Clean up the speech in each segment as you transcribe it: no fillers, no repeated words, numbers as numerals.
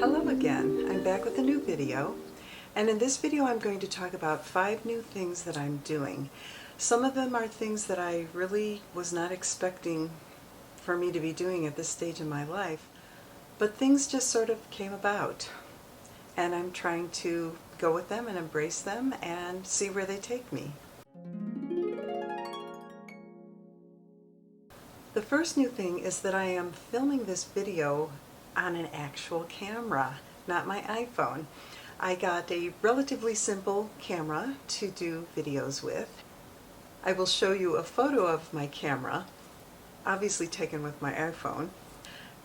Hello again. I'm back with a new video, and in this video I'm going to talk about 5 new things that I'm doing. Some of them are things that I really was not expecting for me to be doing at this stage in my life, but things just sort of came about, and I'm trying to go with them and embrace them and see where they take me. The first new thing is that I am filming this video on an actual camera, not my iPhone. I got a relatively simple camera to do videos with. I will show you a photo of my camera, obviously taken with my iPhone,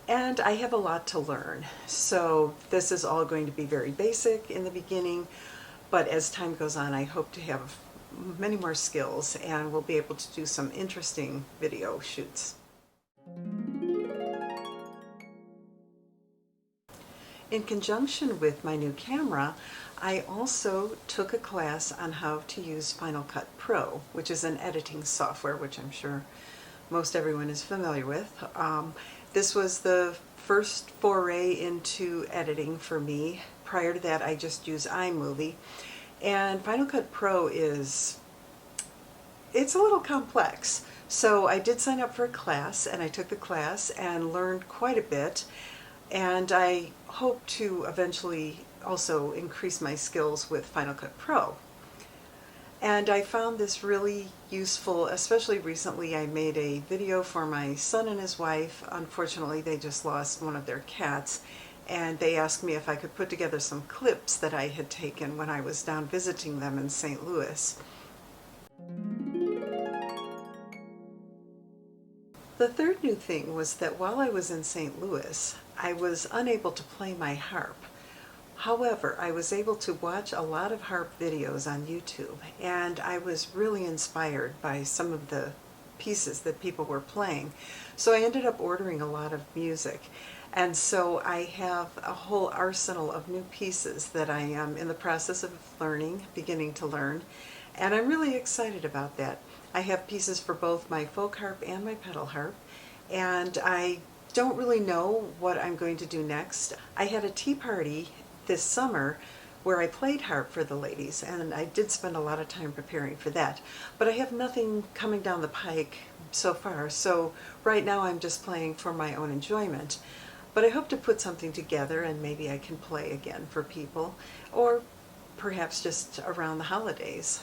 and I have a lot to learn. So this is all going to be very basic in the beginning, but as time goes on I hope to have many more skills and we'll be able to do some interesting video shoots. In conjunction with my new camera, I also took a class on how to use Final Cut Pro, which is an editing software, which I'm sure most everyone is familiar with. This was the first foray into editing for me. Prior to that, I just used iMovie. And Final Cut Pro it's a little complex. So I did sign up for a class, and I took the class and learned quite a bit. And I hope to eventually also increase my skills with Final Cut Pro. And I found this really useful, especially recently. I made a video for my son and his wife. Unfortunately, they just lost one of their cats, and they asked me if I could put together some clips that I had taken when I was down visiting them in St. Louis. The third new thing was that while I was in St. Louis, I was unable to play my harp. However, I was able to watch a lot of harp videos on YouTube, and I was really inspired by some of the pieces that people were playing. So I ended up ordering a lot of music, and so I have a whole arsenal of new pieces that I am in the process of beginning to learn, and I'm really excited about that. I have pieces for both my folk harp and my pedal harp, and I don't really know what I'm going to do next. I had a tea party this summer where I played harp for the ladies, and I did spend a lot of time preparing for that. But I have nothing coming down the pike so far, so right now I'm just playing for my own enjoyment. But I hope to put something together and maybe I can play again for people, or perhaps just around the holidays.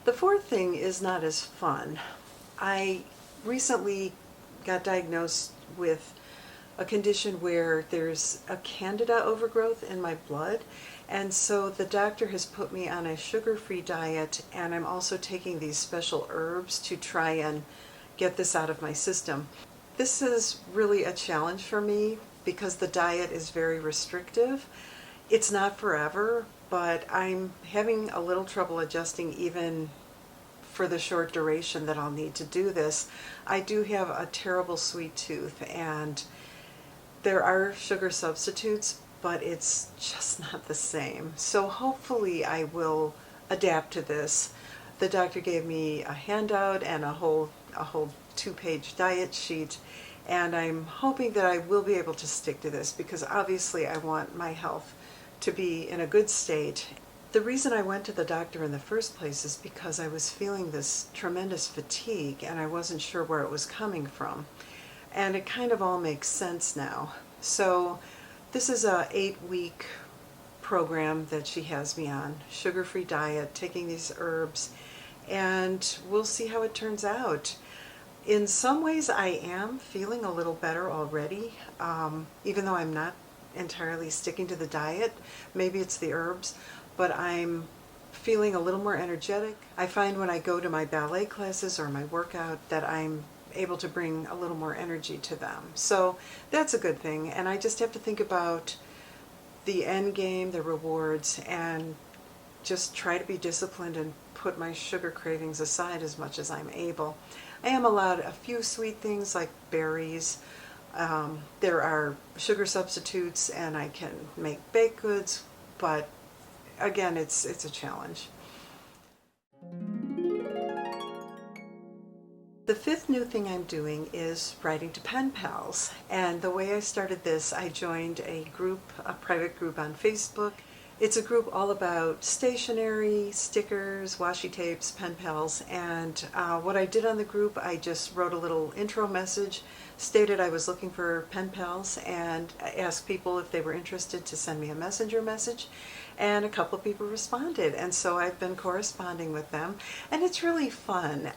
The fourth thing is not as fun. I recently got diagnosed with a condition where there's a candida overgrowth in my blood, and so the doctor has put me on a sugar-free diet, and I'm also taking these special herbs to try and get this out of my system. This is really a challenge for me because the diet is very restrictive. It's not forever, but I'm having a little trouble adjusting even for the short duration that I'll need to do this. I do have a terrible sweet tooth, and there are sugar substitutes, but it's just not the same. So hopefully I will adapt to this. The doctor gave me a handout and a whole 2-page diet sheet, and I'm hoping that I will be able to stick to this because obviously I want my health to be in a good state. The reason I went to the doctor in the first place is because I was feeling this tremendous fatigue and I wasn't sure where it was coming from. And it kind of all makes sense now. So this is a 8-week program that she has me on, sugar-free diet, taking these herbs, and we'll see how it turns out. In some ways I am feeling a little better already, even though I'm not entirely sticking to the diet. Maybe it's the herbs, but I'm feeling a little more energetic. I find when I go to my ballet classes or my workout that I'm able to bring a little more energy to them. So that's a good thing, and I just have to think about the end game, the rewards, and just try to be disciplined and put my sugar cravings aside as much as I'm able. I am allowed a few sweet things like berries. There are sugar substitutes, and I can make baked goods, but again, it's a challenge. The fifth new thing I'm doing is writing to pen pals. And the way I started this, I joined a group, a private group on Facebook. It's a group all about stationery, stickers, washi tapes, pen pals. And what I did on the group, I just wrote a little intro message, stated I was looking for pen pals, and asked people if they were interested to send me a messenger message. And a couple of people responded. And so I've been corresponding with them. And it's really fun.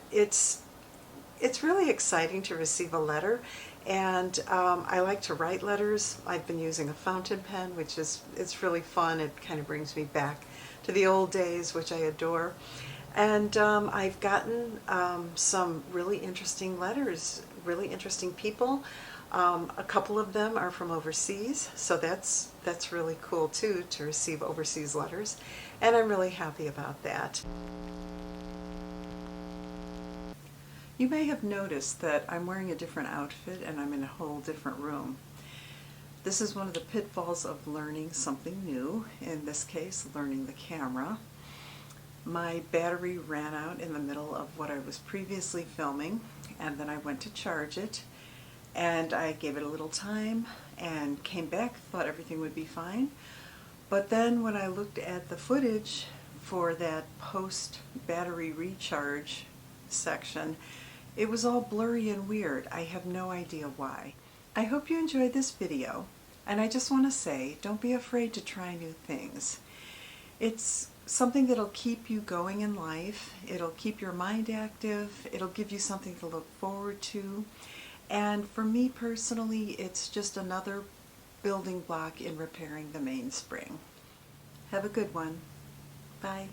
It's really exciting to receive a letter, and I like to write letters. I've been using a fountain pen, it's really fun. It kind of brings me back to the old days, which I adore. And I've gotten some really interesting letters, really interesting people. A couple of them are from overseas, so that's really cool too, to receive overseas letters, and I'm really happy about that. You may have noticed that I'm wearing a different outfit and I'm in a whole different room. This is one of the pitfalls of learning something new, in this case, learning the camera. My battery ran out in the middle of what I was previously filming, and then I went to charge it, and I gave it a little time and came back, thought everything would be fine. But then when I looked at the footage for that post-battery recharge section, it was all blurry and weird. I have no idea why. I hope you enjoyed this video, and I just want to say, don't be afraid to try new things. It's something that'll keep you going in life, it'll keep your mind active, it'll give you something to look forward to, and for me personally, it's just another building block in repairing the mainspring. Have a good one. Bye.